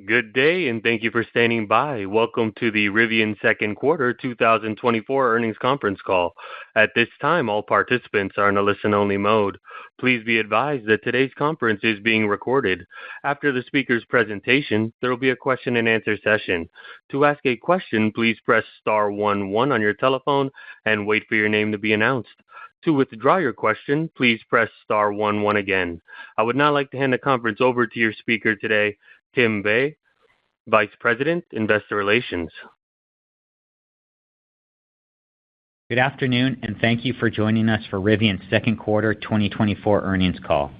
Good day, and thank you for standing by. Welcome to the Rivian second quarter 2024 earnings conference call. At this time, all participants are in a listen-only mode. Please be advised that today's conference is being recorded. After the speaker's presentation, there will be a question-and-answer session. To ask a question, please press star 11 on your telephone and wait for your name to be announced. To withdraw your question, please press star 11 again. I would now like to hand the conference over to your speaker today, Tim Bay, Vice President, Investor Relations. Good afternoon, and thank you for joining us for Rivian's second quarter 2024 earnings call.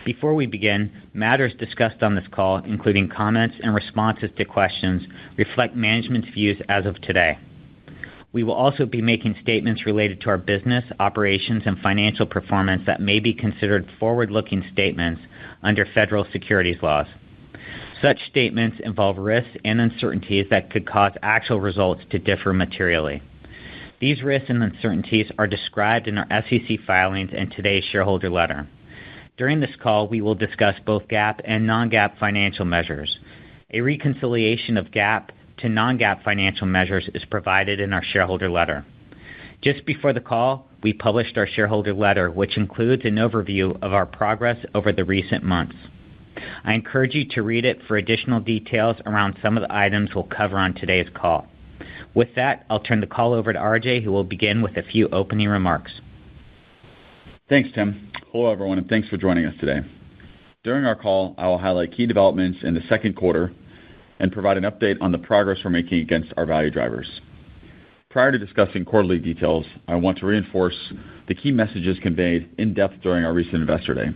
Before we begin, matters discussed on this call, including comments and responses to questions, reflect management's views as of today. We will also be making statements related to our business, operations, and financial performance that may be considered forward-looking statements under federal securities laws. Such statements involve risks and uncertainties that could cause actual results to differ materially. These risks and uncertainties are described in our SEC filings and today's shareholder letter. During this call, we will discuss both GAAP and non-GAAP financial measures. A reconciliation of GAAP to non-GAAP financial measures is provided in our shareholder letter. Just before the call, we published our shareholder letter, which includes an overview of our progress over the recent months. I encourage you to read it for additional details around some of the items we'll cover on today's call. With that, I'll turn the call over to RJ, who will begin with a few opening remarks. Thanks, Tim. Hello, everyone, and thanks for joining us today. During our call, I will highlight key developments in the second quarter and provide an update on the progress we're making against our value drivers. Prior to discussing quarterly details, I want to reinforce the key messages conveyed in depth during our recent Investor Day.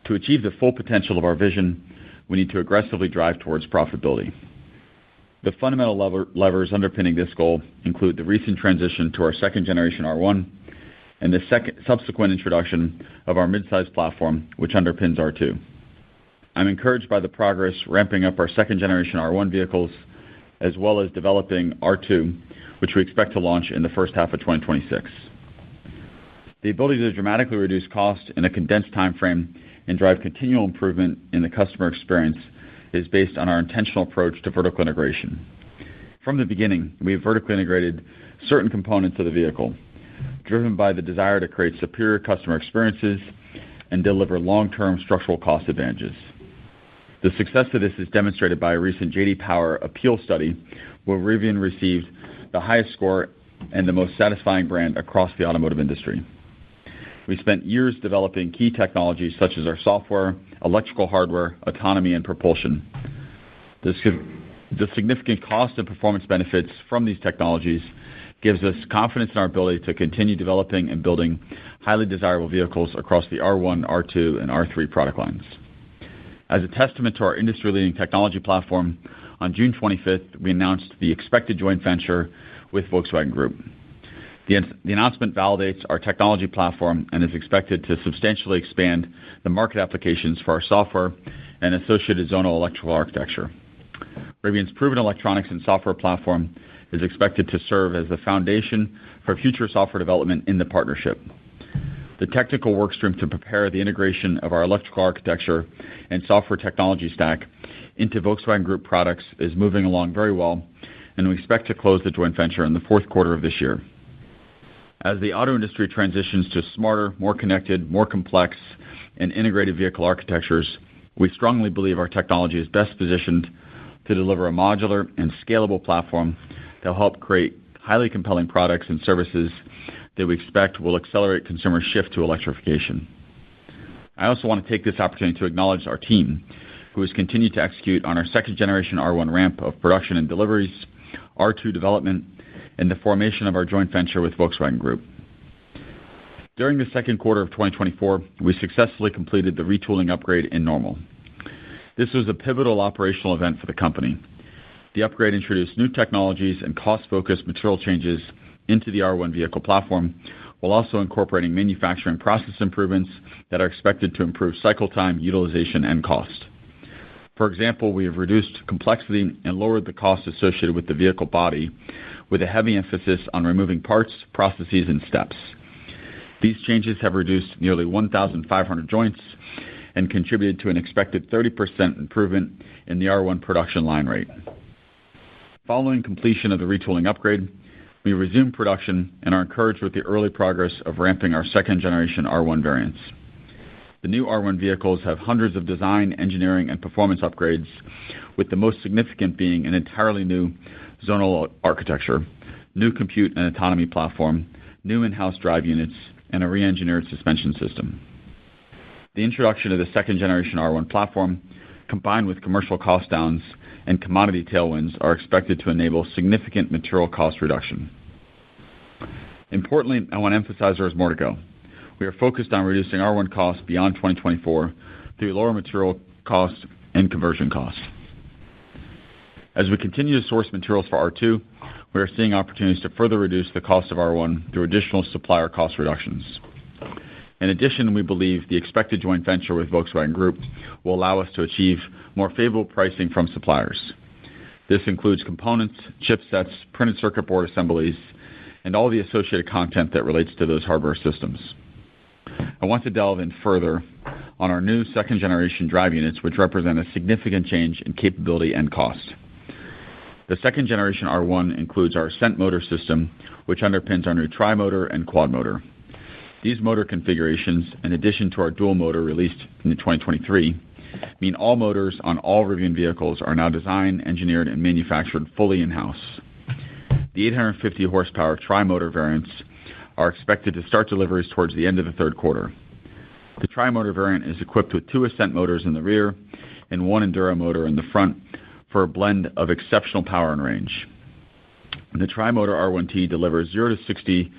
To achieve the full potential of our vision, we need to aggressively drive towards profitability. The fundamental levers underpinning this goal include the recent transition to our second-generation R1 and the subsequent introduction of our midsize platform, which underpins R2. I'm encouraged by the progress ramping up our second-generation R1 vehicles, as well as developing R2, which we expect to launch in the first half of 2026. The ability to dramatically reduce cost in a condensed time frame and drive continual improvement in the customer experience is based on our intentional approach to vertical integration. From the beginning, we have vertically integrated certain components of the vehicle, driven by the desire to create superior customer experiences and deliver long-term structural cost advantages. The success of this is demonstrated by a recent J.D. Power Appeal study, where Rivian received the highest score and the most satisfying brand across the automotive industry. We spent years developing key technologies such as our software, electrical hardware, autonomy, and propulsion. The significant cost and performance benefits from these technologies gives us confidence in our ability to continue developing and building highly desirable vehicles across the R1, R2, and R3 product lines. As a testament to our industry-leading technology platform, on June 25th, we announced the expected joint venture with Volkswagen Group. The announcement validates our technology platform and is expected to substantially expand the market applications for our software and associated zonal electrical architecture. Rivian's proven electronics and software platform is expected to serve as the foundation for future software development in the partnership. The technical workstream to prepare the integration of our electrical architecture and software technology stack into Volkswagen Group products is moving along very well, and we expect to close the joint venture in the fourth quarter of this year. As the auto industry transitions to smarter, more connected, more complex, and integrated vehicle architectures, we strongly believe our technology is best positioned to deliver a modular and scalable platform that will help create highly compelling products and services that we expect will accelerate consumer shift to electrification. I also want to take this opportunity to acknowledge our team, who has continued to execute on our second-generation R1 ramp of production and deliveries, R2 development, and the formation of our joint venture with Volkswagen Group. During the second quarter of 2024, we successfully completed the retooling upgrade in Normal. This was a pivotal operational event for the company. The upgrade introduced new technologies and cost-focused material changes into the R1 vehicle platform, while also incorporating manufacturing process improvements that are expected to improve cycle time, utilization, and cost. For example, we have reduced complexity and lowered the cost associated with the vehicle body, with a heavy emphasis on removing parts, processes, and steps. These changes have reduced nearly 1,500 joints and contributed to an expected 30% improvement in the R1 production line rate. Following completion of the retooling upgrade, we resumed production and are encouraged with the early progress of ramping our second-generation R1 variants. The new R1 vehicles have hundreds of design, engineering, and performance upgrades, with the most significant being an entirely new zonal architecture, new compute and autonomy platform, new in-house drive units, and a re-engineered suspension system. The introduction of the second-generation R1 platform, combined with commercial cost downs and commodity tailwinds, are expected to enable significant material cost reduction. Importantly, I want to emphasize there is more to go. We are focused on reducing R1 costs beyond 2024 through lower material costs and conversion costs. As we continue to source materials for R2, we are seeing opportunities to further reduce the cost of R1 through additional supplier cost reductions. In addition, we believe the expected joint venture with Volkswagen Group will allow us to achieve more favorable pricing from suppliers. This includes components, chipsets, printed circuit board assemblies, and all the associated content that relates to those hardware systems. I want to delve in further on our new second-generation drive units, which represent a significant change in capability and cost. The second-generation R1 includes our Ascent motor system, which underpins our new tri-motor and quad motor. These motor configurations, in addition to our dual motor released in 2023, mean all motors on all Rivian vehicles are now designed, engineered, and manufactured fully in-house. The 850 horsepower tri-motor variants are expected to start deliveries towards the end of the third quarter. The tri-motor variant is equipped with 2 Ascent motors in the rear and 1 Enduro motor in the front for a blend of exceptional power and range. The tri-motor R1T delivers 0 to 60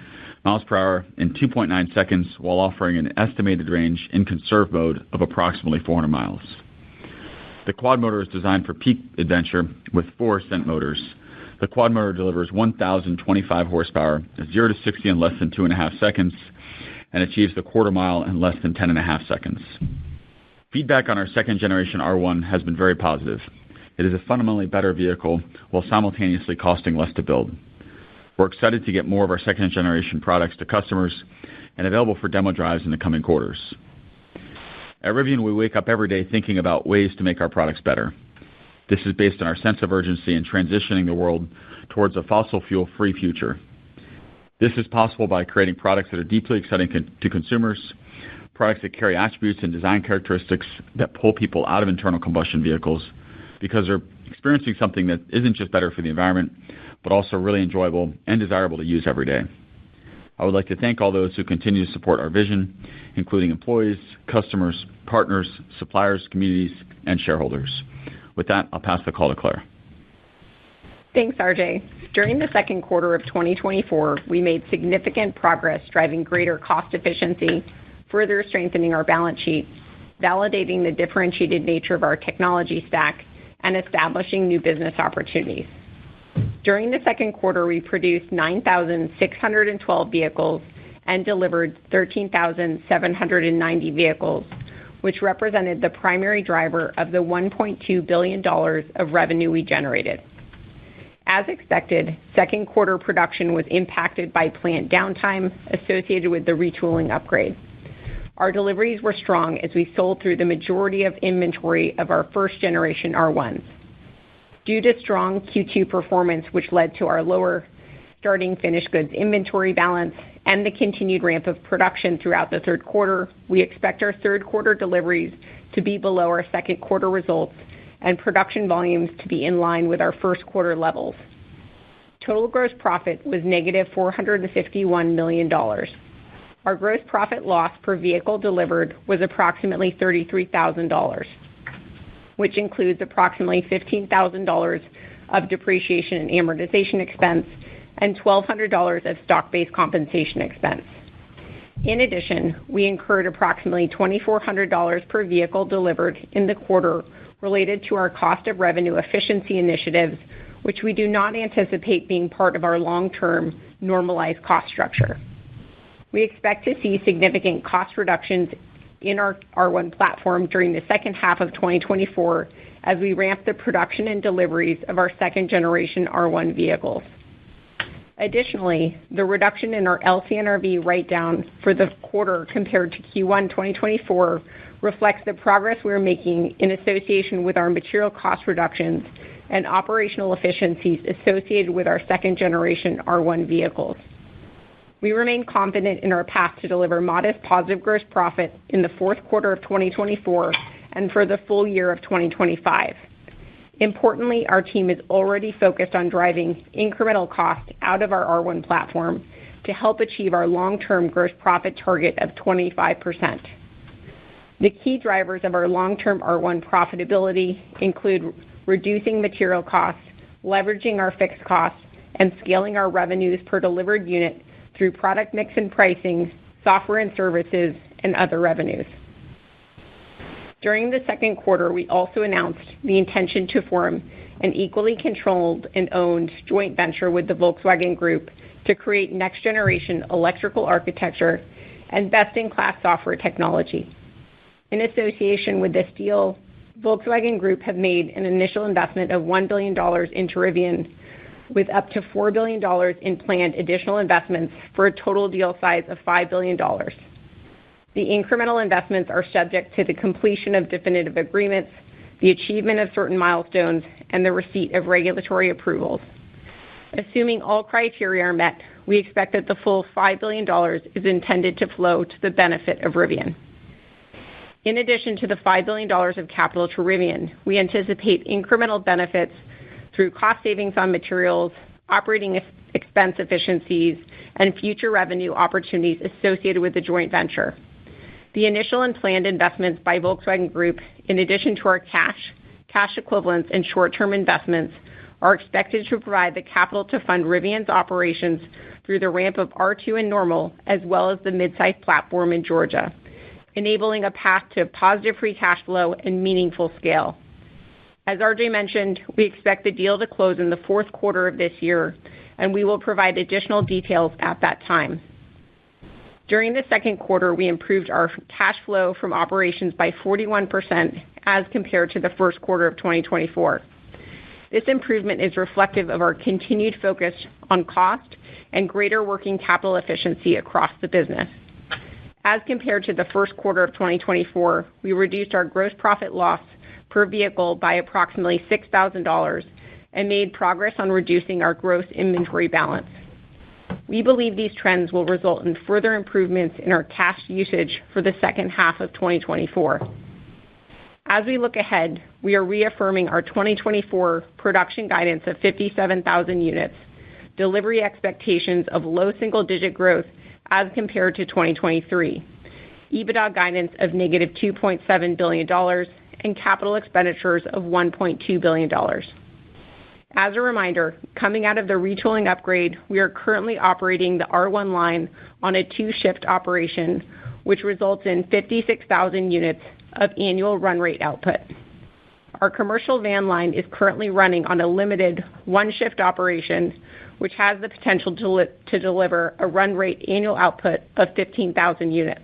miles per hour in 2.9 seconds while offering an estimated range in conserve mode of approximately 400 miles. The quad motor is designed for peak adventure with 4 Ascent motors. The quad motor delivers 1,025 horsepower, 0 to 60 in less than 2.5 seconds, and achieves the quarter mile in less than 10.5 seconds. Feedback on our second-generation R1 has been very positive. It is a fundamentally better vehicle while simultaneously costing less to build. We're excited to get more of our second-generation products to customers and available for demo drives in the coming quarters. At Rivian, we wake up every day thinking about ways to make our products better. This is based on our sense of urgency in transitioning the world towards a fossil fuel-free future. This is possible by creating products that are deeply exciting to consumers, products that carry attributes and design characteristics that pull people out of internal combustion vehicles because they're experiencing something that isn't just better for the environment, but also really enjoyable and desirable to use every day. I would like to thank all those who continue to support our vision, including employees, customers, partners, suppliers, communities, and shareholders. With that, I'll pass the call to Claire. Thanks, RJ. During the second quarter of 2024, we made significant progress driving greater cost efficiency, further strengthening our balance sheet, validating the differentiated nature of our technology stack, and establishing new business opportunities. During the second quarter, we produced 9,612 vehicles and delivered 13,790 vehicles, which represented the primary driver of the $1.2 billion of revenue we generated. As expected, second quarter production was impacted by plant downtime associated with the retooling upgrade. Our deliveries were strong as we sold through the majority of inventory of our first-generation R1s. Due to strong Q2 performance, which led to our lower starting finished goods inventory balance and the continued ramp of production throughout the third quarter, we expect our third quarter deliveries to be below our second quarter results and production volumes to be in line with our first quarter levels. Total gross profit was negative $451 million. Our gross profit loss per vehicle delivered was approximately $33,000, which includes approximately $15,000 of depreciation and amortization expense and $1,200 of stock-based compensation expense. In addition, we incurred approximately $2,400 per vehicle delivered in the quarter related to our cost of revenue efficiency initiatives, which we do not anticipate being part of our long-term normalized cost structure. We expect to see significant cost reductions in our R1 platform during the second half of 2024 as we ramp the production and deliveries of our second-generation R1 vehicles. Additionally, the reduction in our LCNRV write-down for the quarter compared to Q1 2024 reflects the progress we're making in association with our material cost reductions and operational efficiencies associated with our second-generation R1 vehicles. We remain confident in our path to deliver modest positive gross profit in the fourth quarter of 2024 and for the full year of 2025. Importantly, our team is already focused on driving incremental cost out of our R1 platform to help achieve our long-term gross profit target of 25%. The key drivers of our long-term R1 profitability include reducing material costs, leveraging our fixed costs, and scaling our revenues per delivered unit through product mix and pricing, software and services, and other revenues. During the second quarter, we also announced the intention to form an equally controlled and owned joint venture with the Volkswagen Group to create next-generation electrical architecture and best-in-class software technology. In association with this deal, Volkswagen Group have made an initial investment of $1 billion into Rivian, with up to $4 billion in planned additional investments for a total deal size of $5 billion. The incremental investments are subject to the completion of definitive agreements, the achievement of certain milestones, and the receipt of regulatory approvals. Assuming all criteria are met, we expect that the full $5 billion is intended to flow to the benefit of Rivian. In addition to the $5 billion of capital to Rivian, we anticipate incremental benefits through cost savings on materials, operating expense efficiencies, and future revenue opportunities associated with the joint venture. The initial and planned investments by Volkswagen Group, in addition to our cash equivalents, and short-term investments, are expected to provide the capital to fund Rivian's operations through the ramp of R2 and Normal, as well as the midsize platform in Georgia, enabling a path to positive free cash flow and meaningful scale. As RJ mentioned, we expect the deal to close in the fourth quarter of this year, and we will provide additional details at that time. During the second quarter, we improved our cash flow from operations by 41% as compared to the first quarter of 2024. This improvement is reflective of our continued focus on cost and greater working capital efficiency across the business. As compared to the first quarter of 2024, we reduced our gross profit loss per vehicle by approximately $6,000 and made progress on reducing our gross inventory balance. We believe these trends will result in further improvements in our cash usage for the second half of 2024. As we look ahead, we are reaffirming our 2024 production guidance of 57,000 units, delivery expectations of low single-digit growth as compared to 2023, EBITDA guidance of negative $2.7 billion, and capital expenditures of $1.2 billion. As a reminder, coming out of the retooling upgrade, we are currently operating the R1 line on a two-shift operation, which results in 56,000 units of annual run rate output. Our commercial van line is currently running on a limited one-shift operation, which has the potential to deliver a run rate annual output of 15,000 units.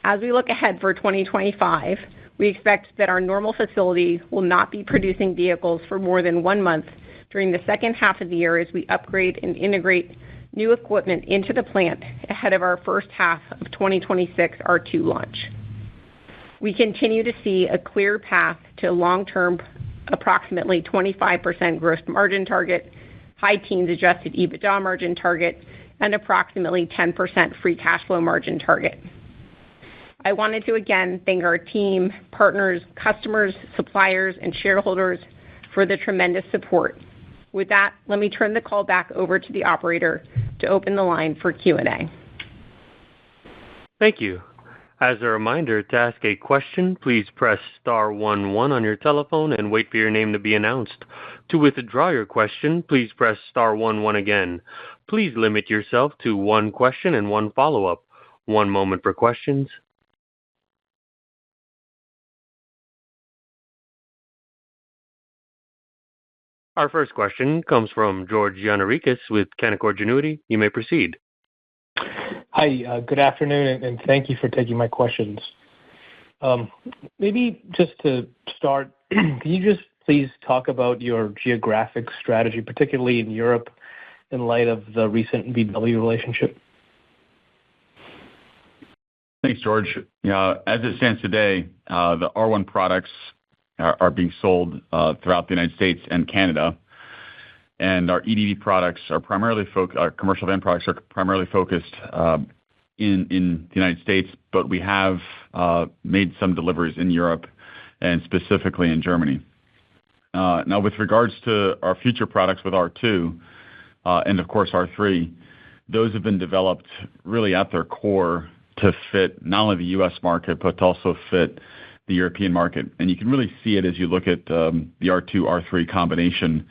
As we look ahead for 2025, we expect that our Normal facility will not be producing vehicles for more than 1 month during the second half of the year as we upgrade and integrate new equipment into the plant ahead of our first half of 2026 R2 launch. We continue to see a clear path to long-term approximately 25% gross margin target, high teens adjusted EBITDA margin target, and approximately 10% free cash flow margin target. I wanted to again thank our team, partners, customers, suppliers, and shareholders for the tremendous support. With that, let me turn the call back over to the operator to open the line for Q&A. Thank you. As a reminder, to ask a question, please press star 11 on your telephone and wait for your name to be announced. To withdraw your question, please press star 11 again. Please limit yourself to one question and one follow-up. One moment for questions. Our first question comes from George Gianarikas with Canaccord Genuity. You may proceed. Hi, good afternoon, and thank you for taking my questions. Maybe just to start, can you just please talk about your geographic strategy, particularly in Europe, in light of the recent VW relationship? Thanks, George. As it stands today, the R1 products are being sold throughout the United States and Canada, and our EDV products are primarily our commercial van products are primarily focused in the United States, but we have made some deliveries in Europe and specifically in Germany. Now, with regards to our future products with R2 and, of course, R3, those have been developed really at their core to fit not only the U.S. market, but to also fit the European market. And you can really see it as you look at the R2, R3 combination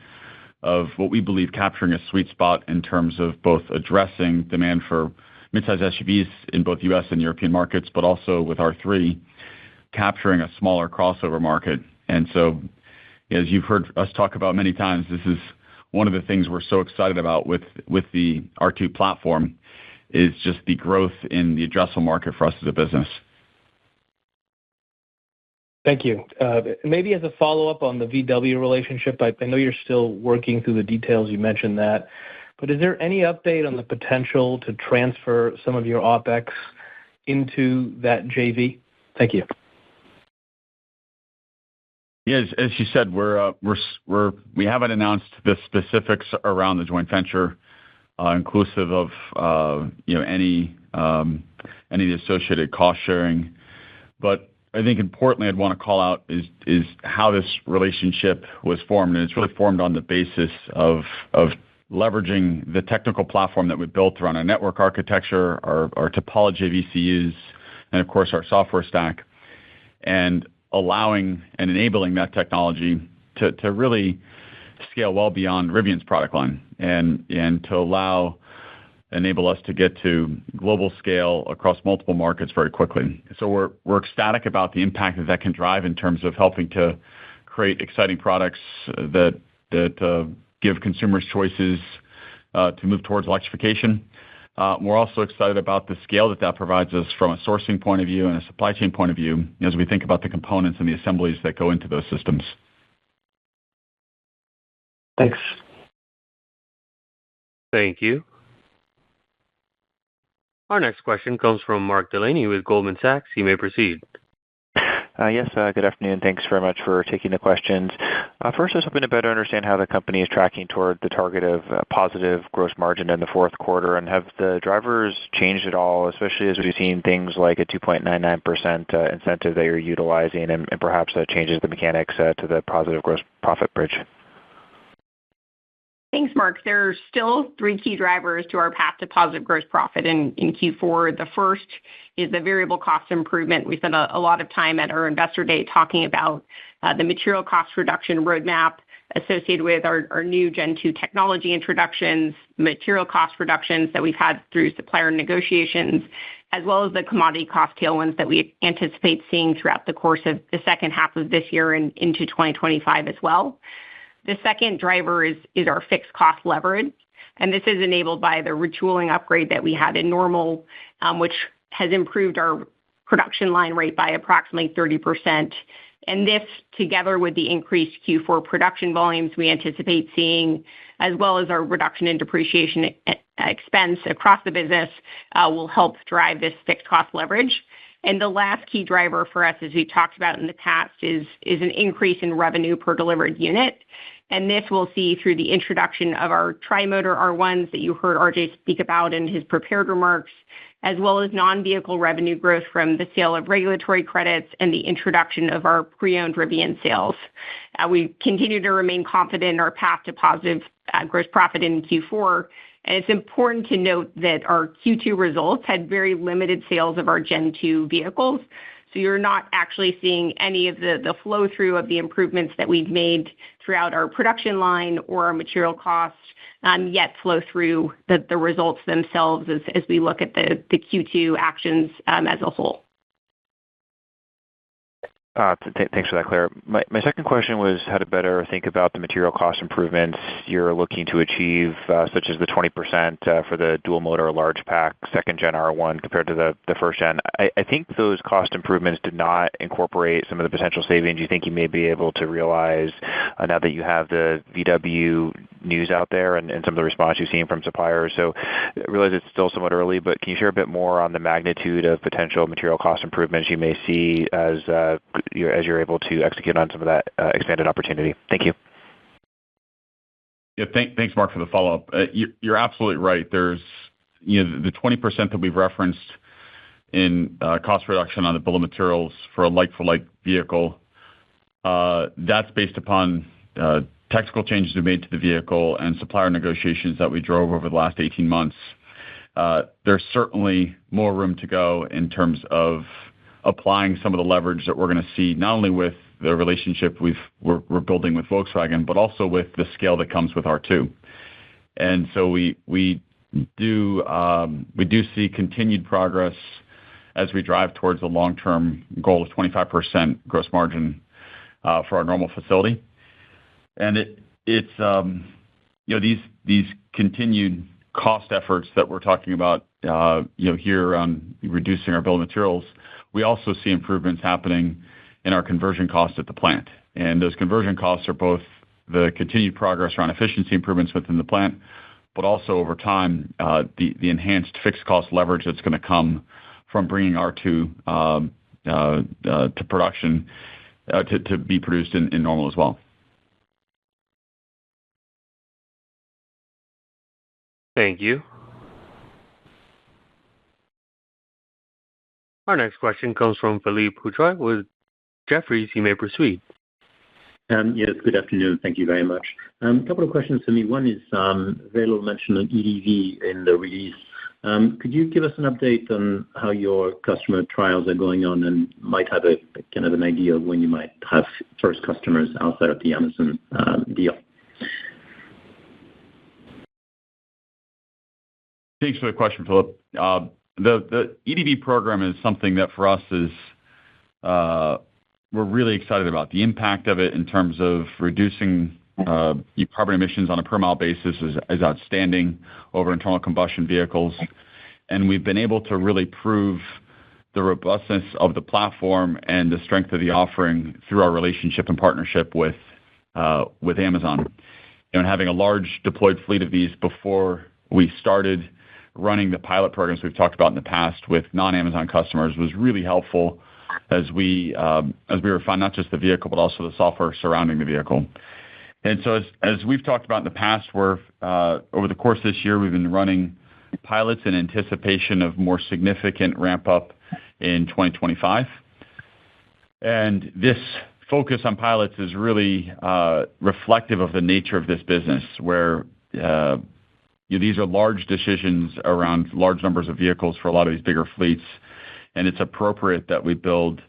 of what we believe capturing a sweet spot in terms of both addressing demand for midsize SUVs in both U.S. and European markets, but also with R3, capturing a smaller crossover market. And so, as you've heard us talk about many times, this is one of the things we're so excited about with the R2 platform is just the growth in the addressable market for us as a business. Thank you. Maybe as a follow-up on the VW relationship, I know you're still working through the details. You mentioned that. But is there any update on the potential to transfer some of your OpEx into that JV? Thank you. Yeah, as you said, we haven't announced the specifics around the joint venture, inclusive of any of the associated cost sharing. But I think importantly, I'd want to call out is how this relationship was formed, and it's really formed on the basis of leveraging the technical platform that we built around our network architecture, our topology of ECUs, and of course our software stack, and allowing and enabling that technology to really scale well beyond Rivian's product line and to enable us to get to global scale across multiple markets very quickly. So we're ecstatic about the impact that can drive in terms of helping to create exciting products that give consumers choices to move towards electrification. We're also excited about the scale that provides us from a sourcing point of view and a supply chain point of view as we think about the components and the assemblies that go into those systems. Thanks. Thank you. Our next question comes from Mark Delaney with Goldman Sachs. You may proceed. Yes, good afternoon. Thanks very much for taking the questions. First, I was hoping to better understand how the company is tracking toward the target of positive gross margin in the fourth quarter, and have the drivers changed at all, especially as we've seen things like a 2.99% incentive that you're utilizing and perhaps changes the mechanics to the positive gross profit bridge? Thanks, Mark. There are still three key drivers to our path to positive gross profit in Q4. The first is the variable cost improvement. We spent a lot of time at our Investor Day talking about the material cost reduction roadmap associated with our new Gen 2 technology introductions, material cost reductions that we've had through supplier negotiations, as well as the commodity cost tailwinds that we anticipate seeing throughout the course of the second half of this year and into 2025 as well. The second driver is our fixed cost leverage, and this is enabled by the retooling upgrade that we had in Normal, which has improved our production line rate by approximately 30%. And this, together with the increased Q4 production volumes we anticipate seeing, as well as our reduction in depreciation expense across the business, will help drive this fixed cost leverage. And the last key driver for us, as we've talked about in the past, is an increase in revenue per delivered unit. And this we'll see through the introduction of our tri-motor R1s that you heard RJ speak about in his prepared remarks, as well as non-vehicle revenue growth from the sale of regulatory credits and the introduction of our pre-owned Rivian sales. We continue to remain confident in our path to positive gross profit in Q4. And it's important to note that our Q2 results had very limited sales of our Gen 2 vehicles. So you're not actually seeing any of the flow-through of the improvements that we've made throughout our production line or our material costs yet flow through the results themselves as we look at the Q2 actions as a whole. Thanks for that, Claire. My second question was how to better think about the material cost improvements you're looking to achieve, such as the 20% for the dual motor large pack second gen R1 compared to the first gen. I think those cost improvements did not incorporate some of the potential savings you think you may be able to realize now that you have the VW news out there and some of the response you've seen from suppliers. So I realize it's still somewhat early, but can you share a bit more on the magnitude of potential material cost improvements you may see as you're able to execute on some of that expanded opportunity? Thank you. Yeah, thanks, Mark, for the follow-up. You're absolutely right. There's the 20% that we've referenced in cost reduction on the bill of materials for a like-for-like vehicle. That's based upon technical changes we made to the vehicle and supplier negotiations that we drove over the last 18 months. There's certainly more room to go in terms of applying some of the leverage that we're going to see, not only with the relationship we're building with Volkswagen, but also with the scale that comes with R2. And so we do see continued progress as we drive towards the long-term goal of 25% gross margin for our normal facility. And these continued cost efforts that we're talking about here on reducing our bill of materials, we also see improvements happening in our conversion costs at the plant. And those conversion costs are both the continued progress around efficiency improvements within the plant, but also over time, the enhanced fixed cost leverage that's going to come from bringing R2 to production to be produced in normal as well. Thank you. Our next question comes from Philippe Houchois with Jefferies. You may proceed. Yes, good afternoon. Thank you very much. A couple of questions for me. One is very little mention of EDV in the release. Could you give us an update on how your customer trials are going on and might have a kind of an idea of when you might have first customers outside of the Amazon deal? Thanks for the question, Philip. The EDV program is something that for us is we're really excited about. The impact of it in terms of reducing carbon emissions on a per mile basis is outstanding over internal combustion vehicles. And we've been able to really prove the robustness of the platform and the strength of the offering through our relationship and partnership with Amazon. And having a large deployed fleet of these before we started running the pilot programs we've talked about in the past with non-Amazon customers was really helpful as we refine not just the vehicle, but also the software surrounding the vehicle. And so as we've talked about in the past, over the course of this year, we've been running pilots in anticipation of more significant ramp up in 2025. And this focus on pilots is really reflective of the nature of this business, where these are large decisions around large numbers of vehicles for a lot of these bigger fleets. And it's appropriate that we build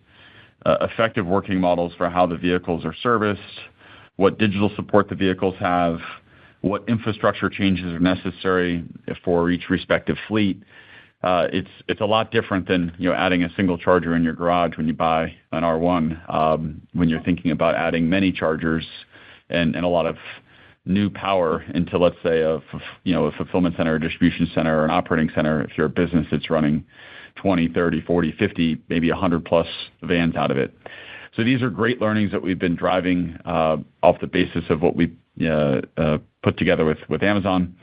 effective working models for how the vehicles are serviced, what digital support the vehicles have, what infrastructure changes are necessary for each respective fleet. It's a lot different than adding a single charger in your garage when you buy an R1. When you're thinking about adding many chargers and a lot of new power into, let's say, a fulfillment center, a distribution center, or an operating center. If you're a business that's running 20, 30, 40, 50, maybe 100 plus vans out of it. So these are great learnings that we've been driving off the basis of what we put together with Amazon.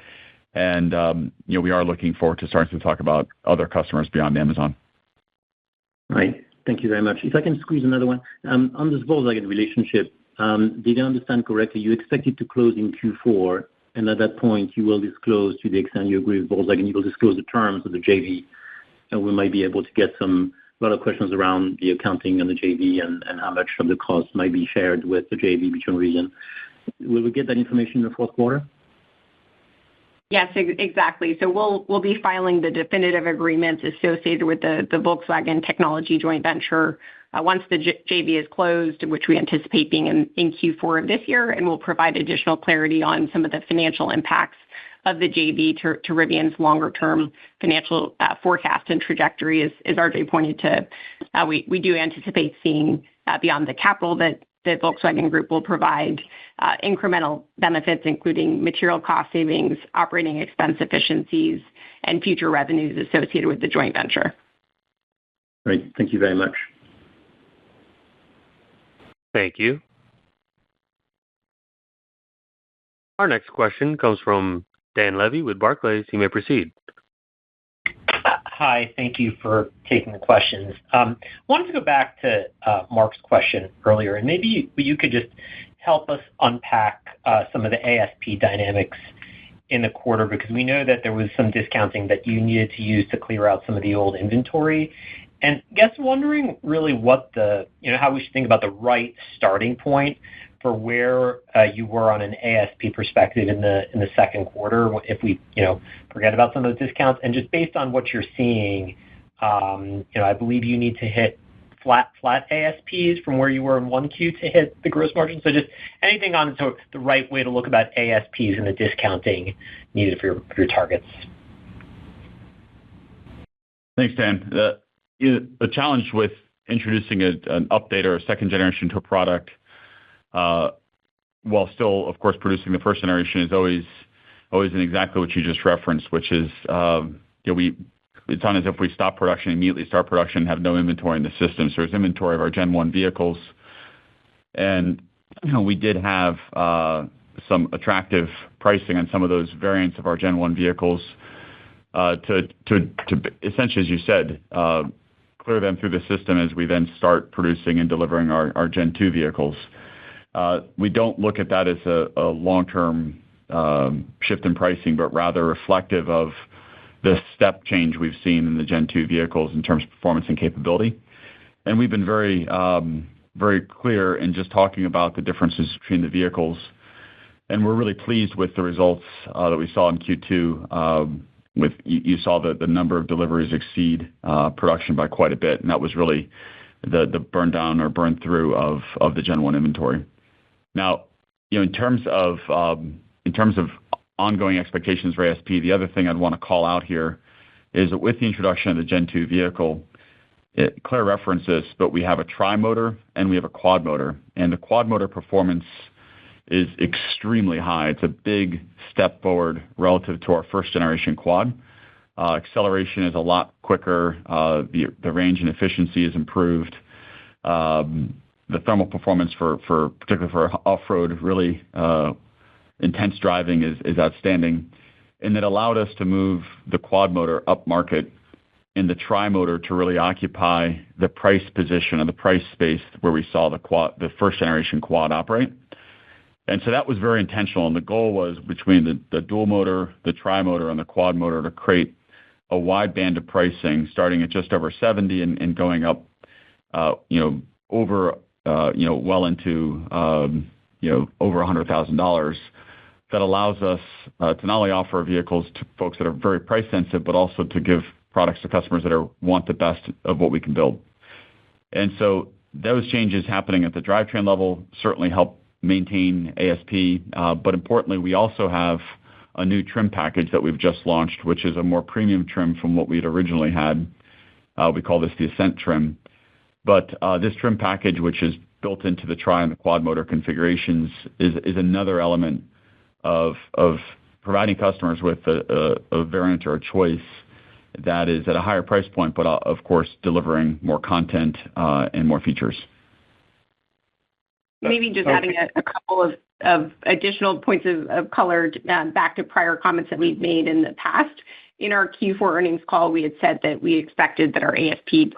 And we are looking forward to starting to talk about other customers beyond Amazon. Right. Thank you very much. If I can squeeze another one. On this Volkswagen relationship, did I understand correctly? You expect it to close in Q4, and at that point, you will disclose, to the extent you agree with Volkswagen, you will disclose the terms of the JV, and we might be able to get a lot of questions around the accounting and the JV and how much of the cost might be shared with the JV between Rivian. Will we get that information in the fourth quarter? Yes, exactly. So we'll be filing the definitive agreements associated with the Volkswagen technology joint venture once the JV is closed, which we anticipate being in Q4 of this year, and we'll provide additional clarity on some of the financial impacts of the JV to Rivian's longer-term financial forecast and trajectory. As RJ pointed to, we do anticipate seeing beyond the capital that the Volkswagen Group will provide incremental benefits, including material cost savings, operating expense efficiencies, and future revenues associated with the joint venture. Great. Thank you very much. Thank you. Our next question comes from Dan Levy with Barclays. You may proceed. Hi, thank you for taking the questions. Wanted to go back to Mark's question earlier, and maybe you could just help us unpack some of the ASP dynamics in the quarter, because we know that there was some discounting that you needed to use to clear out some of the old inventory. And wondering really what how we should think about the right starting point for where you were on an ASP perspective in the second quarter, if we forget about some of those discounts, and just based on what you're seeing, I believe you need to hit flat ASPs from where you were in 1Q to hit the gross margin. So just anything on the right way to look about ASPs and the discounting needed for your targets. Thanks, Dan. The challenge with introducing an update or a second generation to a product, while still, of course, producing the first generation, is always in exactly what you just referenced, which is it's not as if we stop production, immediately start production, and have no inventory in the system. So there's inventory of our Gen 1 vehicles. And we did have some attractive pricing on some of those variants of our Gen 1 vehicles to essentially, as you said, clear them through the system as we then start producing and delivering our Gen 2 vehicles. We don't look at that as a long-term shift in pricing, but rather reflective of the step change we've seen in the Gen 2 vehicles in terms of performance and capability. And we've been very clear in just talking about the differences between the vehicles. And we're really pleased with the results that we saw in Q2. You saw the number of deliveries exceed production by quite a bit, and that was really the burn down or burn through of the Gen 1 inventory. Now, in terms of ongoing expectations for ASP, the other thing I'd want to call out here is that with the introduction of the Gen 2 vehicle, Claire referenced this, but we have a tri-motor and we have a quad motor, and the quad motor performance is extremely high. It's a big step forward relative to our first generation quad. Acceleration is a lot quicker. The range and efficiency is improved. The thermal performance particularly for off-road, really intense driving is outstanding. And it allowed us to move the quad motor up market and the tri-motor to really occupy the price position and the price space where we saw the first generation quad operate. And so that was very intentional. And the goal was between the dual motor, the tri-motor, and the quad motor to create a wide band of pricing, starting at just over $70 and going up, over, well into, over $100,000. That allows us to not only offer vehicles to folks that are very price sensitive, but also to give products to customers that want the best of what we can build. And so those changes happening at the drivetrain level certainly help maintain ASP. But importantly, we also have a new trim package that we've just launched, which is a more premium trim from what we'd originally had. We call this the Ascent trim. But this trim package, which is built into the tri and the quad motor configurations, is another element of providing customers with a variant or a choice that is at a higher price point, but of course delivering more content and more features. Maybe just adding a couple of additional points of color back to prior comments that we've made in the past. In our Q4 earnings call, we had said that we expected that our ASP,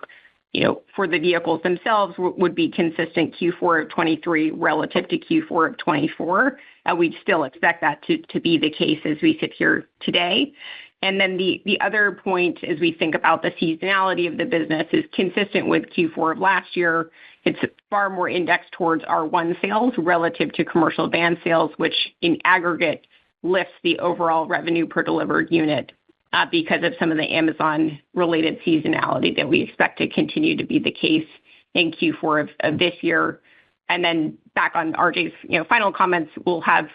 for the vehicles themselves would be consistent Q4 of 23 relative to Q4 of 24. We still expect that to be the case as we sit here today. And then the other point as we think about the seasonality of the business is consistent with Q4 of last year. It's far more indexed towards R1 sales relative to commercial van sales, which in aggregate lifts the overall revenue per delivered unit because of some of the Amazon-related seasonality that we expect to continue to be the case in Q4 of this year. And then back on RJ's final comments, we'll have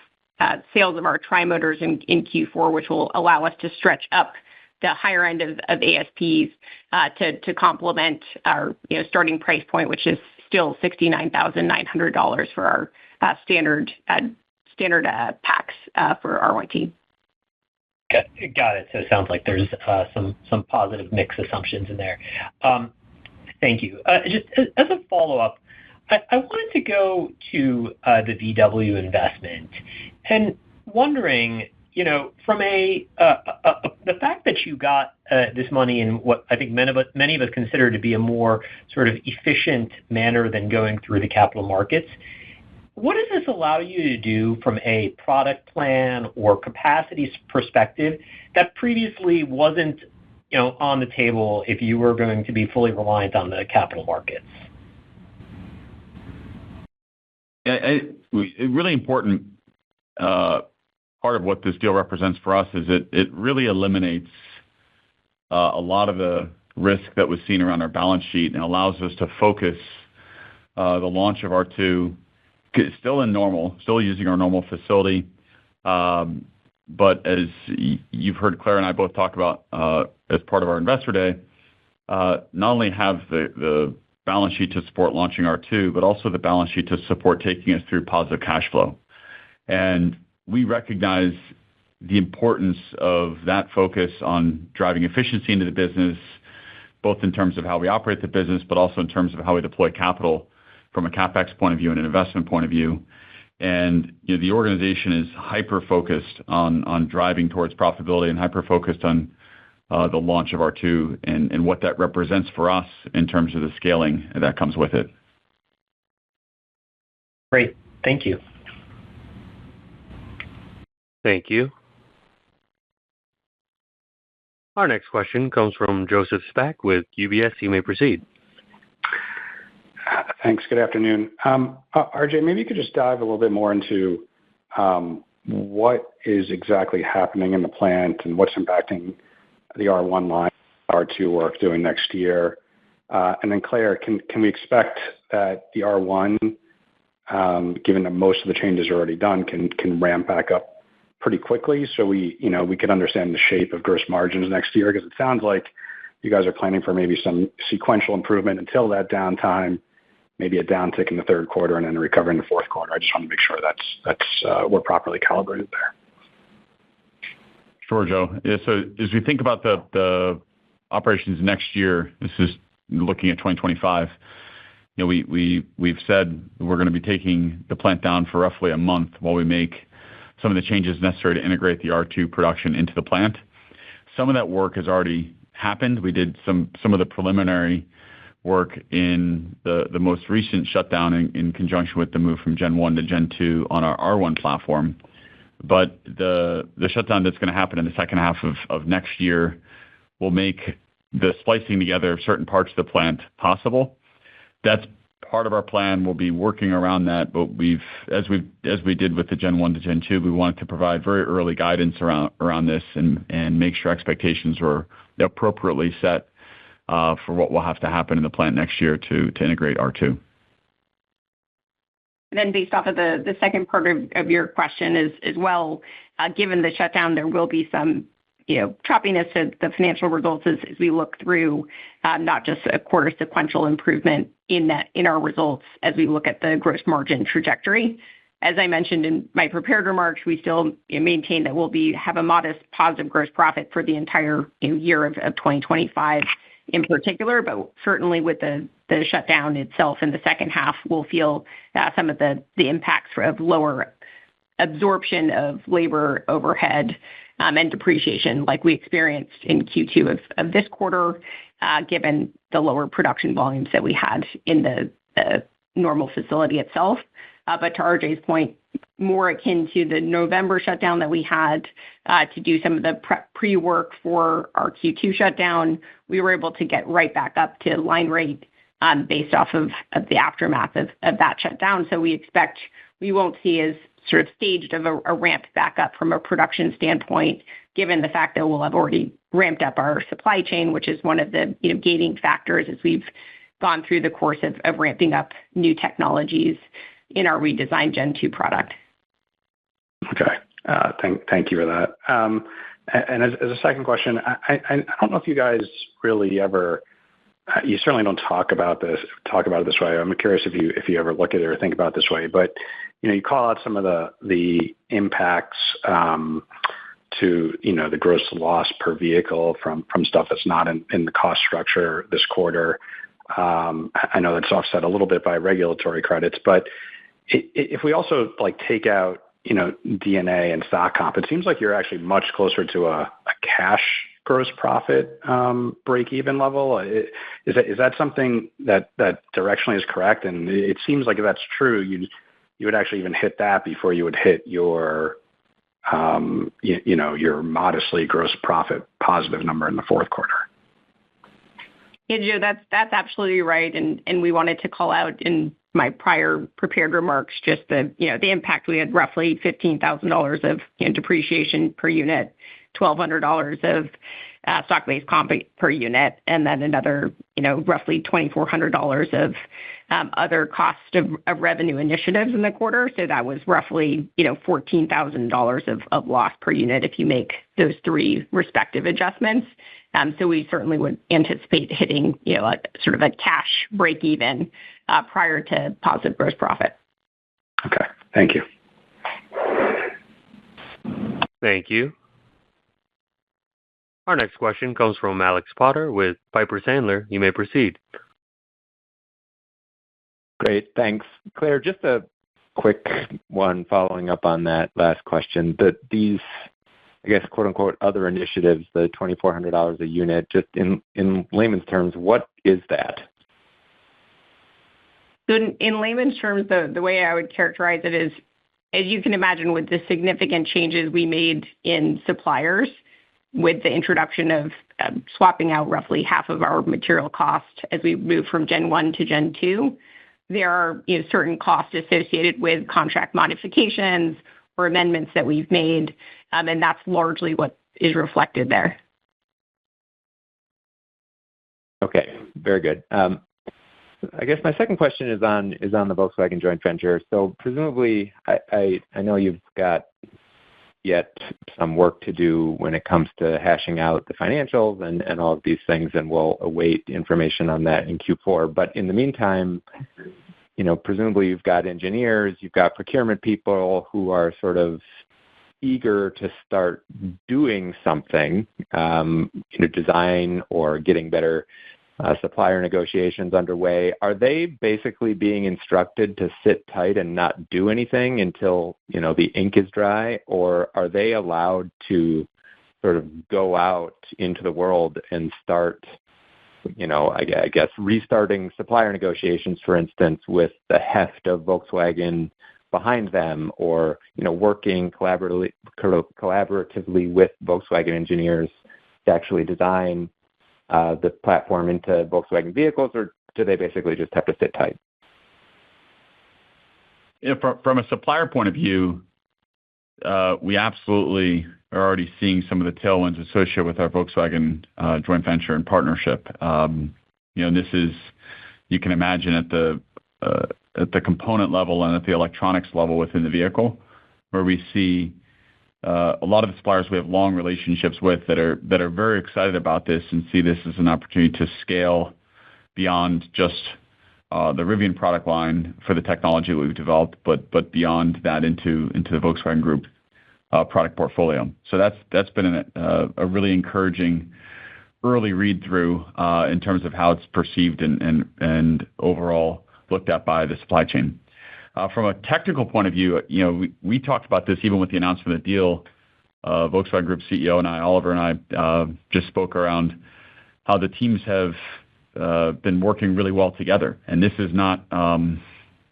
sales of our tri-motors in Q4, which will allow us to stretch up the higher end of ASPs to complement our starting price point, which is still $69,900 for our standard packs for R1T. Got it. So it sounds like there's some positive mix assumptions in there. Thank you. Just as a follow-up, I wanted to go to the VW investment. And wondering, from the fact that you got this money in what I think many of us consider to be a more sort of efficient manner than going through the capital markets, what does this allow you to do from a product plan or capacity perspective that previously wasn't, on the table if you were going to be fully reliant on the capital markets? A really important part of what this deal represents for us is it really eliminates a lot of the risk that was seen around our balance sheet and allows us to focus the launch of R2 still using our normal facility. But as you've heard Claire and I both talk about as part of our Investor Day, not only have the balance sheet to support launching R2, but also the balance sheet to support taking us through positive cash flow. And we recognize the importance of that focus on driving efficiency into the business, both in terms of how we operate the business, but also in terms of how we deploy capital from a CapEx point of view and an investment point of view. And the organization is hyper-focused on driving towards profitability and hyper-focused on the launch of R2 and what that represents for us in terms of the scaling that comes with it. Great. Thank you. Thank you. Our next question comes from Joseph Spak with UBS. You may proceed. Thanks. Good afternoon. RJ, maybe you could just dive a little bit more into what is exactly happening in the plant and what's impacting the R1 line, R2 work doing next year. And then Claire, can we expect that the R1, given that most of the changes are already done, can ramp back up pretty quickly so we could understand the shape of gross margins next year? Because it sounds like you guys are planning for maybe some sequential improvement until that downtime, maybe a downtick in the third quarter and then a recovery in the fourth quarter. I just want to make sure that's we're properly calibrated there. Sure, Joe. Yeah, so as we think about the operations next year, this is looking at 2025. We've said we're going to be taking the plant down for roughly a month while we make some of the changes necessary to integrate the R2 production into the plant. Some of that work has already happened. We did some of the preliminary work in the most recent shutdown in conjunction with the move from Gen 1 to Gen 2 on our R1 platform. But the shutdown that's going to happen in the second half of next year will make the splicing together of certain parts of the plant possible. That's part of our plan. We'll be working around that, but as we did with the Gen 1 to Gen 2, we wanted to provide very early guidance around this and make sure expectations were appropriately set for what will have to happen in the plant next year to integrate R2. And then based off of the second part of your question as well, given the shutdown, there will be some choppiness to the financial results as we look through not just a quarter sequential improvement in our results as we look at the gross margin trajectory. As I mentioned in my prepared remarks, we still maintain that we'll have a modest positive gross profit for the entire year of 2025 in particular, but certainly with the shutdown itself in the second half, we'll feel some of the impacts of lower absorption of labor overhead and depreciation like we experienced in Q2 of this quarter, given the lower production volumes that we had in the normal facility itself. But to RJ's point, more akin to the November shutdown that we had to do some of the pre-work for our Q2 shutdown, we were able to get right back up to line rate based off of the aftermath of that shutdown. So we expect we won't see as sort of staged of a ramp back up from a production standpoint, given the fact that we'll have already ramped up our supply chain, which is one of the gating factors as we've gone through the course of ramping up new technologies in our redesigned Gen 2 product. Okay. Thank you for that. And as a second question, I don't know if you guys really ever, you certainly don't talk about it this way. I'm curious if you ever look at it or think about it this way, but you call out some of the impacts to the gross loss per vehicle from stuff that's not in the cost structure this quarter. I know that's offset a little bit by regulatory credits, but if we also take out D&A and stock comp, it seems like you're actually much closer to a cash gross profit break-even level. Is that something that directionally is correct? And it seems like if that's true, you would actually even hit that before you would hit your your modestly gross profit positive number in the fourth quarter. Yeah, Joe, that's absolutely right. And we wanted to call out in my prior prepared remarks just the impact. We had roughly $15,000 of depreciation per unit, $1,200 of stock-based comp per unit, and then another roughly $2,400 of other cost of revenue initiatives in the quarter. So that was roughly $14,000 of loss per unit if you make those three respective adjustments. So we certainly would anticipate hitting sort of a cash break even prior to positive gross profit. Okay, thank you. Thank you. Our next question comes from Alex Potter with Piper Sandler. You may proceed. Great, thanks. Claire, just a quick one following up on that last question. These, I guess, quote-unquote, other initiatives, the $2,400 a unit, just in layman's terms, what is that? So in layman's terms, the way I would characterize it is, as you can imagine, with the significant changes we made in suppliers, with the introduction of swapping out roughly half of our material cost as we move from Gen 1 to Gen 2, there are certain costs associated with contract modifications or amendments that we've made, and that's largely what is reflected there. Okay, very good. I guess my second question is on the Volkswagen joint venture. So presumably, I know you've got yet some work to do when it comes to hashing out the financials and all of these things, and we'll await information on that in Q4. But in the meantime, presumably you've got engineers, you've got procurement people who are sort of eager to start doing something, design or getting better supplier negotiations underway. Are they basically being instructed to sit tight and not do anything until, the ink is dry? Or are they allowed to sort of go out into the world and start, I guess, restarting supplier negotiations, for instance, with the heft of Volkswagen behind them, or, working collaboratively with Volkswagen engineers to actually design the platform into Volkswagen vehicles, or do they basically just have to sit tight? From a supplier point of view, we absolutely are already seeing some of the tailwinds associated with our Volkswagen joint venture and partnership. This is, you can imagine, at the component level and at the electronics level within the vehicle, where we see a lot of the suppliers we have long relationships with that are very excited about this and see this as an opportunity to scale beyond just the Rivian product line for the technology that we've developed, but beyond that into the Volkswagen Group product portfolio. So that's been a really encouraging early read through in terms of how it's perceived and overall looked at by the supply chain. From a technical point of view, we talked about this even with the announcement of the deal. Volkswagen Group CEO and I, Oliver and I, just spoke around how the teams have been working really well together. And this is not,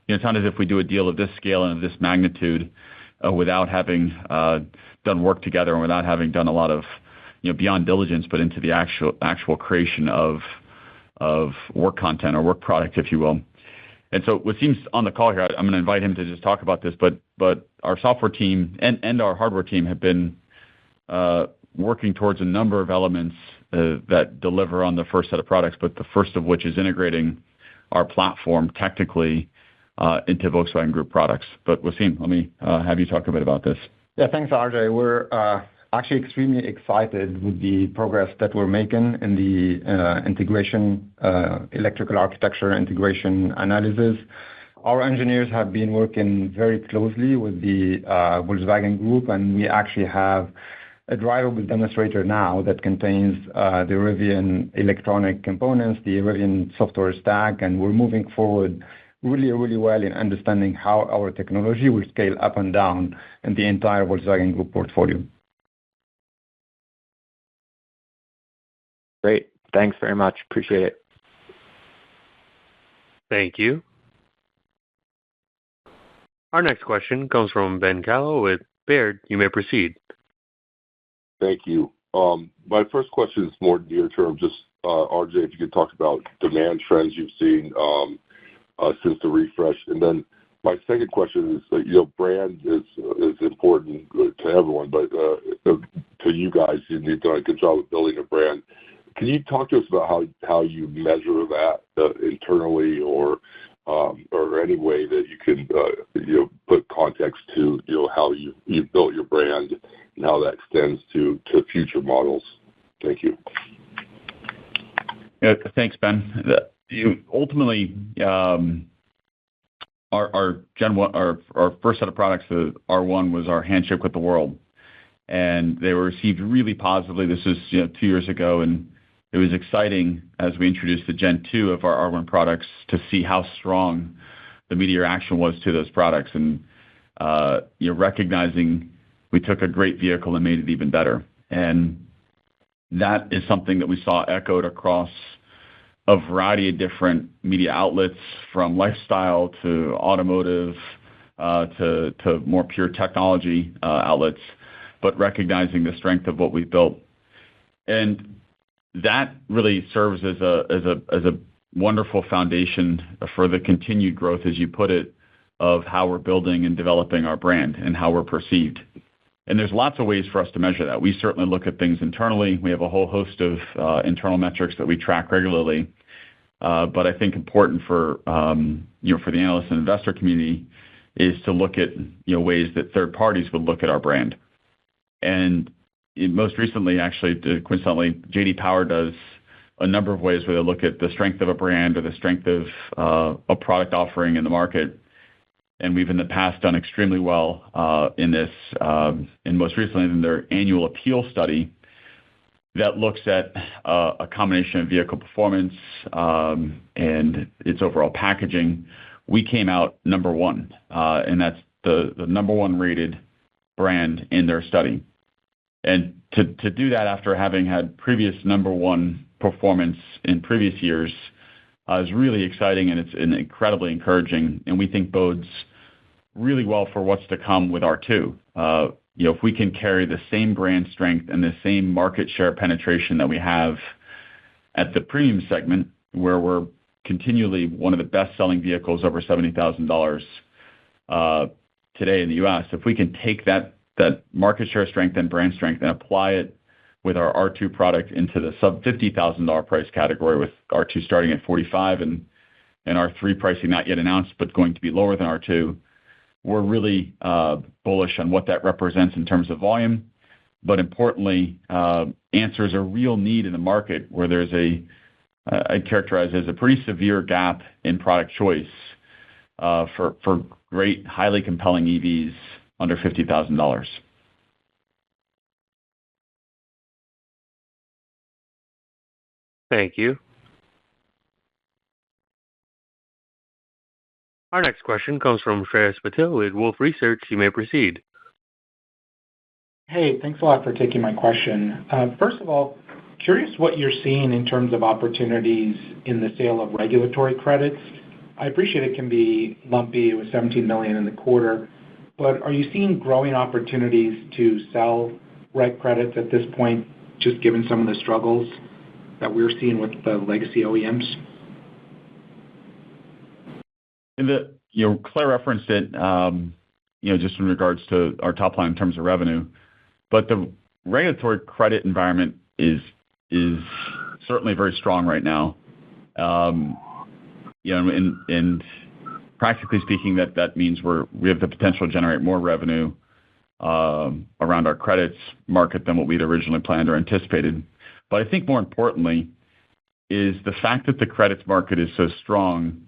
it's not as if we do a deal of this scale and of this magnitude without having done work together and without having done a lot of, beyond diligence, but into the actual creation of work content or work product, if you will. And so Wasim's on the call here. I'm going to invite him to just talk about this, but our software team and our hardware team have been working towards a number of elements that deliver on the first set of products, but the first of which is integrating our platform technically into Volkswagen Group products. But Wasim, let me have you talk a bit about this. Yeah, thanks, RJ. We're actually extremely excited with the progress that we're making in the integration, electrical architecture integration analysis. Our engineers have been working very closely with the Volkswagen Group, and we actually have a drivable demonstrator now that contains the Rivian electronic components, the Rivian software stack, and we're moving forward really, really well in understanding how our technology will scale up and down in the entire Volkswagen Group portfolio. Great. Thanks very much. Appreciate it. Thank you. Our next question comes from Ben Kallo with Baird. You may proceed. Thank you. My first question is more near term. Just, RJ, if you could talk about demand trends you've seen since the refresh. And then my second question is, brand is important to everyone, but to you guys, you've done a good job of building a brand. Can you talk to us about how you measure that internally, or any way that you can put context to how you've built your brand and how that extends to future models? Thank you. Yeah, thanks, Ben. Ultimately, our Gen 1, our first set of products, the R1, was our handshake with the world, and they were received really positively. This was 2 years ago, and it was exciting as we introduced the Gen 2 of our R1 products to see how strong the media reaction was to those products, and recognizing we took a great vehicle and made it even better. And that is something that we saw echoed across a variety of different media outlets, from lifestyle to automotive to more pure technology outlets, but recognizing the strength of what we built. And that really serves as a wonderful foundation for the continued growth, as you put it, of how we're building and developing our brand and how we're perceived. And there's lots of ways for us to measure that. We certainly look at things internally. We have a whole host of internal metrics that we track regularly. But I think important for for the analyst and investor community is to look at ways that third parties would look at our brand. And most recently, actually, coincidentally, J.D. Power does a number of ways where they look at the strength of a brand or the strength of a product offering in the market. And we've in the past done extremely well in this, and most recently in their annual appeal study that looks at a combination of vehicle performance and its overall packaging. We came out number one, and that's the number one rated brand in their study. And to do that after having had previous number one performance in previous years is really exciting, and it's incredibly encouraging, and we think bodes really well for what's to come with R2. If we can carry the same brand strength and the same market share penetration that we have at the premium segment, where we're continually one of the best-selling vehicles over $70,000 today in the U.S., if we can take that market share strength and brand strength and apply it with our R2 product into the sub-$50,000 price category, with R2 starting at $45,000 and R3 pricing not yet announced but going to be lower than R2, we're really bullish on what that represents in terms of volume, but importantly, answers a real need in the market where there's I'd characterize as a pretty severe gap in product choice for great, highly compelling EVs under $50,000. Thank you. Our next question comes from Shreyas Patil with Wolfe Research. You may proceed. Hey, thanks a lot for taking my question. First of all, curious what you're seeing in terms of opportunities in the sale of regulatory credits. I appreciate it can be lumpy. It was $17 million in the quarter. But are you seeing growing opportunities to sell reg credits at this point, just given some of the struggles that we're seeing with the legacy OEMs? And Claire referenced it, just in regards to our top line in terms of revenue. But the regulatory credit environment is certainly very strong right now. And practically speaking, that means we have the potential to generate more revenue around our credits market than what we'd originally planned or anticipated. But I think more importantly is the fact that the credits market is so strong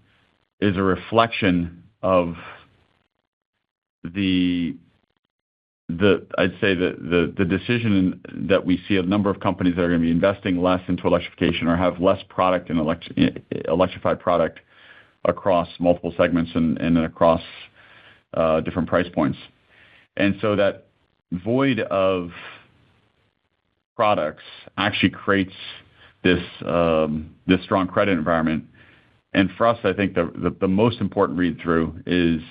is a reflection of I'd say the decision that we see a number of companies that are going to be investing less into electrification or have less product in electrified product across multiple segments and across different price points. And so that void of products actually creates this strong credit environment. And for us, I think the most important read-through is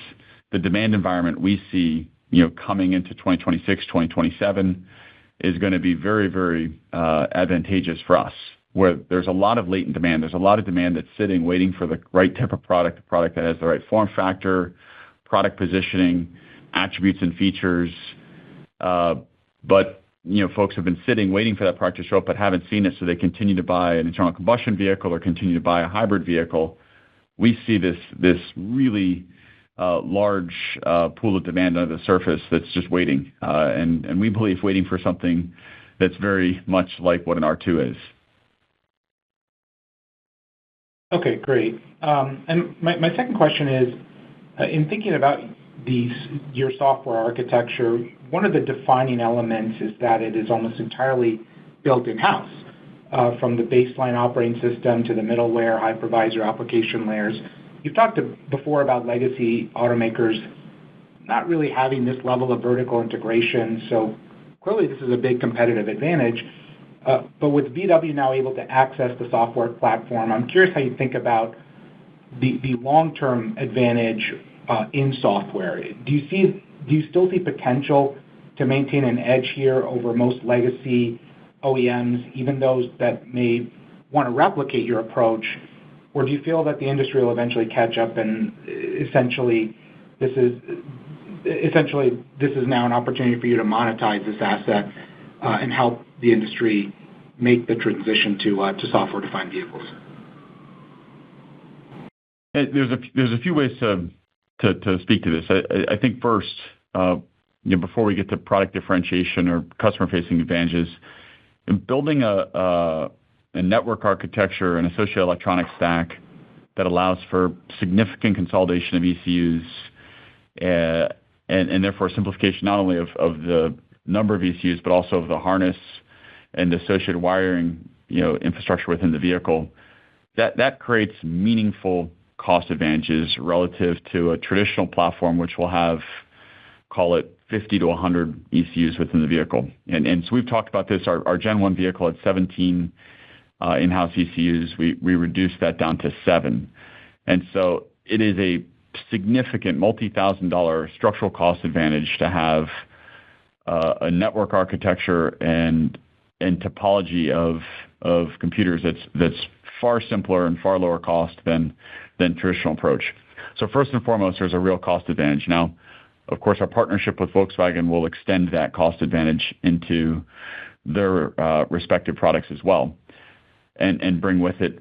the demand environment we see, coming into 2026, 2027 is going to be very, very advantageous for us, where there's a lot of latent demand. There's a lot of demand that's sitting, waiting for the right type of product, a product that has the right form factor, product positioning, attributes and features. But folks have been sitting, waiting for that product to show up, but haven't seen it, so they continue to buy an internal combustion vehicle or continue to buy a hybrid vehicle. We see this really large pool of demand under the surface that's just waiting, and we believe waiting for something that's very much like what an R2 is. Okay, great. And my second question is, in thinking about your software architecture, one of the defining elements is that it is almost entirely built in-house, from the baseline operating system to the middleware, hypervisor, application layers. You've talked before about legacy automakers not really having this level of vertical integration, so clearly this is a big competitive advantage. But with VW now able to access the software platform, I'm curious how you think about the long-term advantage in software. Do you still see potential to maintain an edge here over most legacy OEMs, even those that may want to replicate your approach? Or do you feel that the industry will eventually catch up and essentially this is now an opportunity for you to monetize this asset and help the industry make the transition to software-defined vehicles? There's a few ways to speak to this. I think first, before we get to product differentiation or customer-facing advantages, building a network architecture and associated electronic stack that allows for significant consolidation of ECUs and therefore simplification not only of the number of ECUs but also of the harness and the associated wiring infrastructure within the vehicle, that creates meaningful cost advantages relative to a traditional platform which will have, call it, 50 to 100 ECUs within the vehicle. And so we've talked about this. Our Gen 1 vehicle had 17 in-house ECUs. We reduced that down to 7. And so it is a significant multi-$1,000 structural cost advantage to have a network architecture and topology of computers that's far simpler and far lower cost than traditional approach. So first and foremost, there's a real cost advantage. Now, of course, our partnership with Volkswagen will extend that cost advantage into their respective products as well, and bring with it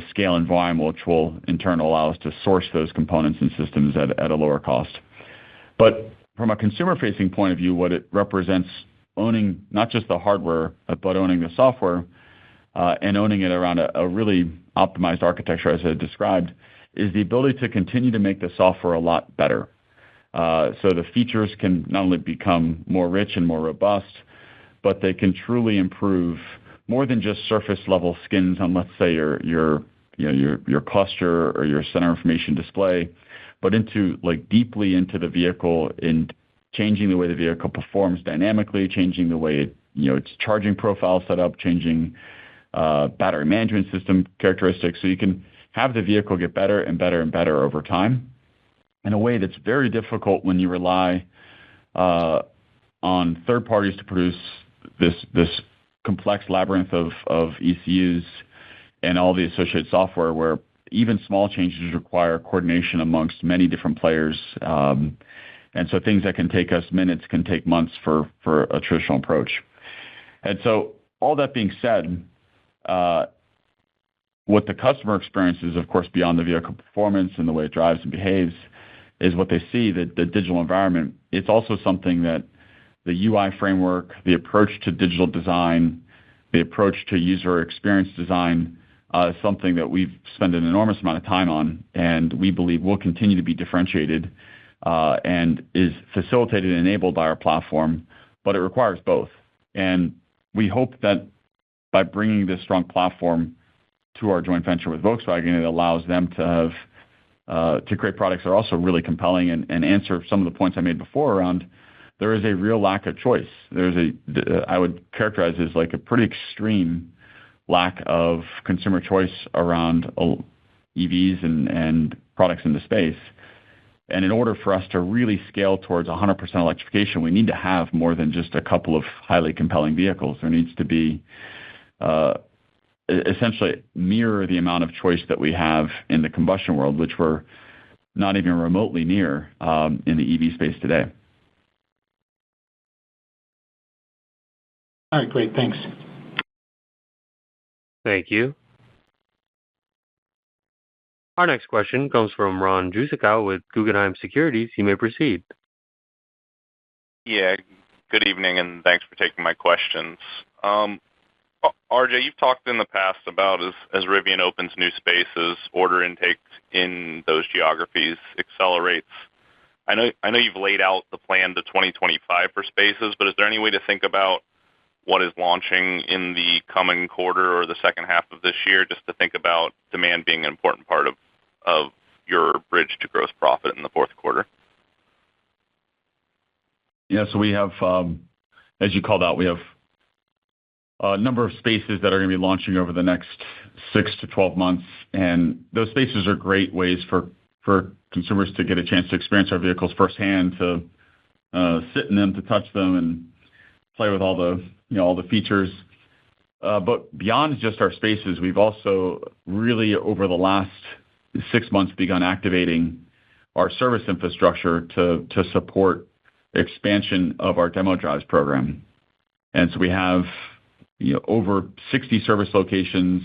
scale and volume, which will in turn allow us to source those components and systems at a lower cost. But from a consumer-facing point of view, what it represents owning not just the hardware, but owning the software and owning it around a really optimized architecture, as I described, is the ability to continue to make the software a lot better. So the features can not only become more rich and more robust, but they can truly improve more than just surface-level skins on, let's say, your cluster or your center information display, but deeply into the vehicle and changing the way the vehicle performs dynamically, changing the way its charging profile set up, changing battery management system characteristics, so you can have the vehicle get better and better and better over time in a way that's very difficult when you rely on third parties to produce this complex labyrinth of ECUs and all the associated software, where even small changes require coordination amongst many different players. And so things that can take us minutes can take months for a traditional approach. And so all that being said, what the customer experiences, of course, beyond the vehicle performance and the way it drives and behaves, is what they see, the digital environment. It's also something that the UI framework, the approach to digital design, the approach to user experience design is something that we've spent an enormous amount of time on, and we believe will continue to be differentiated and is facilitated and enabled by our platform, but it requires both. And we hope that by bringing this strong platform to our joint venture with Volkswagen, it allows them to have to create products that are also really compelling and answer some of the points I made before around there is a real lack of choice. I would characterize it as like a pretty extreme lack of consumer choice around EVs and products in the space. And in order for us to really scale towards 100% electrification, we need to have more than just a couple of highly compelling vehicles. There needs to be essentially mirror the amount of choice that we have in the combustion world, which we're not even remotely near in the EV space today. All right, great. Thanks. Thank you. Our next question comes from Ron Jewsikow with Guggenheim Securities. You may proceed. Yeah, good evening, and thanks for taking my questions. RJ, you've talked in the past about as Rivian opens new spaces, order intake in those geographies accelerates. I know you've laid out the plan to 2025 for spaces, but is there any way to think about what is launching in the coming quarter or the second half of this year, just to think about demand being an important part of your bridge to gross profit in the fourth quarter? Yeah, so we have, as you called out, we have a number of spaces that are going to be launching over the next 6 to 12 months. And those spaces are great ways for consumers to get a chance to experience our vehicles firsthand, to sit in them, to touch them, and play with all the features. But beyond just our spaces, we've also really, over the last 6 months, begun activating our service infrastructure to support expansion of our demo drives program. And so we have over 60 service locations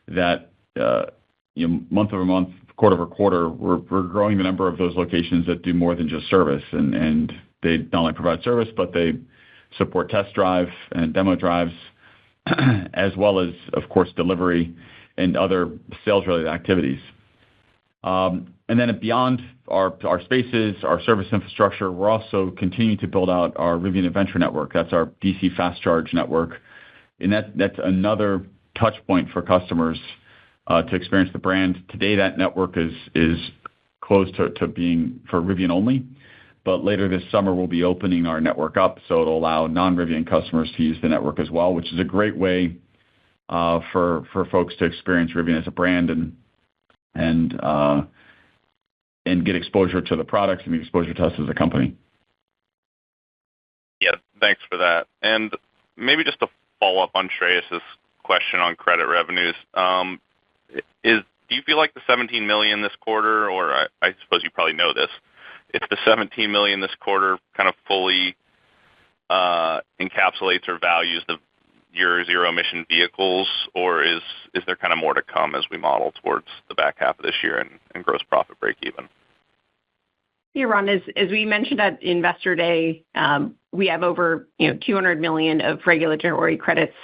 that month over month, quarter over quarter, we're growing the number of those locations that do more than just service. And they not only provide service, but they support test drive and demo drives, as well as, of course, delivery and other sales-related activities. And then beyond our spaces, our service infrastructure, we're also continuing to build out our Rivian Adventure Network. That's our DC fast charge network. And that's another touch point for customers to experience the brand. Today, that network is closed to being for Rivian only. But later this summer, we'll be opening our network up, so it'll allow non-Rivian customers to use the network as well, which is a great way for folks to experience Rivian as a brand and get exposure to the products and the exposure to us as a company. Yeah, thanks for that. And maybe just to follow up on Shreyas's question on credit revenues, do you feel like the $17 million this quarter, or I suppose you probably know this, if the $17 million this quarter kind of fully encapsulates or values your zero-emission vehicles, or is there kind of more to come as we model towards the back half of this year and gross profit break even? Yeah, Ron, as we mentioned at Investor Day, we have over $200 million of regulatory credits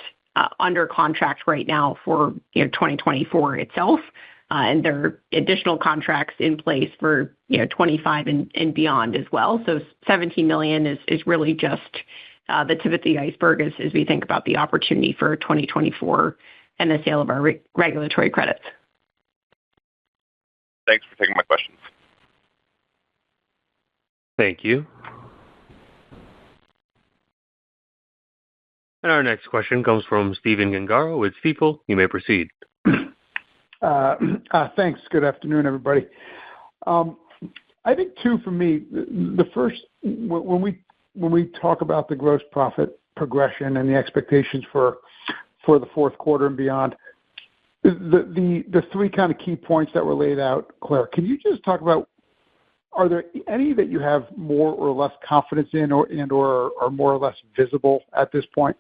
under contract right now for 2024 itself. And there are additional contracts in place for 25 and beyond as well. So $17 million is really just the tip of the iceberg as we think about the opportunity for 2024 and the sale of our regulatory credits. Thanks for taking my questions. Thank you. And our next question comes from Stephen Gengaro with Stifel. You may proceed. Thanks. Good afternoon, everybody. I think two for me. The first, when we talk about the gross profit progression and the expectations for the fourth quarter and beyond, the three kind of key points that were laid out, Claire, can you just talk about, are there any that you have more or less confidence in or are more or less visible at this point?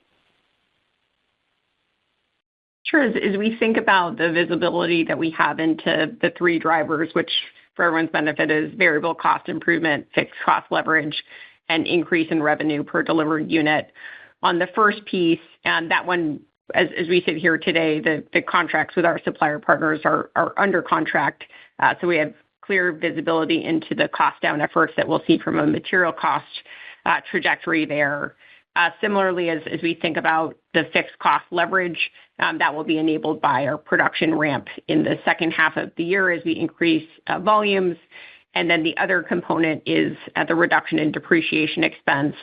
Sure. As we think about the visibility that we have into the three drivers, which for everyone's benefit is variable cost improvement, fixed cost leverage, and increase in revenue per delivered unit. On the first piece, and that one, as we sit here today, the contracts with our supplier partners are under contract. So we have clear visibility into the cost down efforts that we'll see from a material cost trajectory there. Similarly, as we think about the fixed cost leverage, that will be enabled by our production ramp in the second half of the year as we increase volumes. The other component is the reduction in depreciation expense.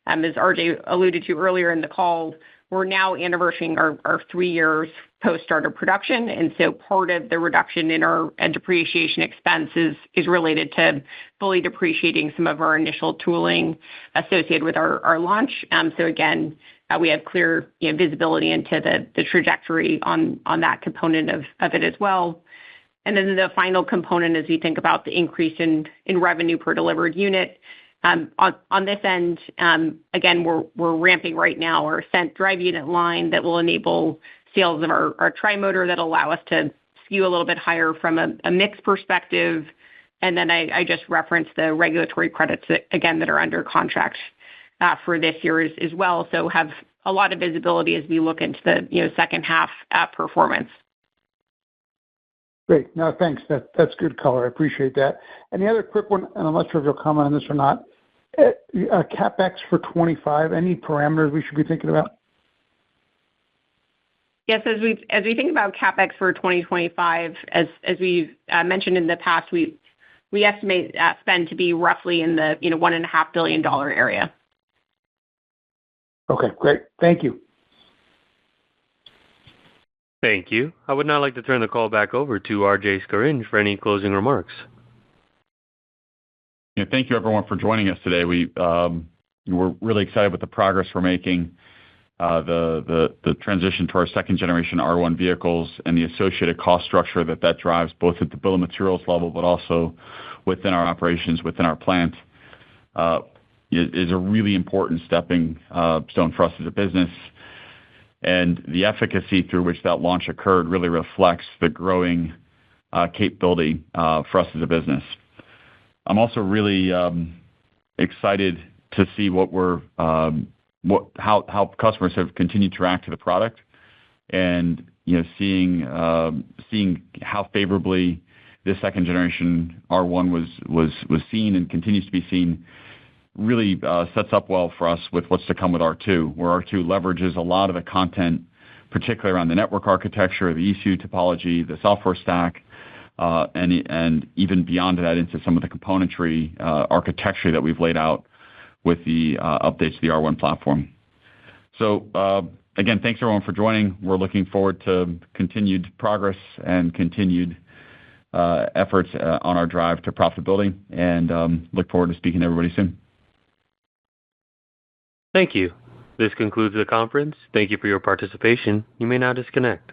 As RJ alluded to earlier in the call, we're now anniversarying our 3 years post-start of production, part of the reduction in our depreciation expense is related to fully depreciating some of our initial tooling associated with our launch. Again, we have clear, visibility into the trajectory on that component of it as well. The final component, as we think about the increase in revenue per delivered unit, on this end, again, we're ramping right now our Ascent drive unit line that will enable sales of our Tri-Motor that allow us to skew a little bit higher from a mix perspective. I just referenced the regulatory credits that, again, that are under contract for this year as well. Have a lot of visibility as we look into the, second half performance. Great. No, thanks. That's good color. I appreciate that. The other quick one, and I'm not sure if you'll comment on this or not, CapEx for 2025, any parameters we should be thinking about? Yes, as we think about CapEx for 2025, as we've mentioned in the past, we estimate spend to be roughly in the, $1.5 billion area. Okay, great. Thank you. Thank you. I would now like to turn the call back over to RJ Scaringe for any closing remarks. Thank you, everyone, for joining us today. We're really excited with the progress we're making, the transition to our second-generation R1 vehicles and the associated cost structure that drives both at the bill of materials level, but also within our operations, within our plant, is a really important stepping stone for us as a business. The efficacy through which that launch occurred really reflects the growing capability for us as a business. I'm also really excited to see how customers have continued to react to the product and, seeing how favorably this second generation R1 was seen and continues to be seen really sets up well for us with what's to come with R2, where R2 leverages a lot of the content, particularly around the network architecture, the ECU topology, the software stack, and even beyond that into some of the componentry architecture that we've laid out with the updates to the R1 platform. Again, thanks everyone for joining. We're looking forward to continued progress and continued efforts on our drive to profitability, and look forward to speaking to everybody soon. Thank you. This concludes the conference. Thank you for your participation. You may now disconnect.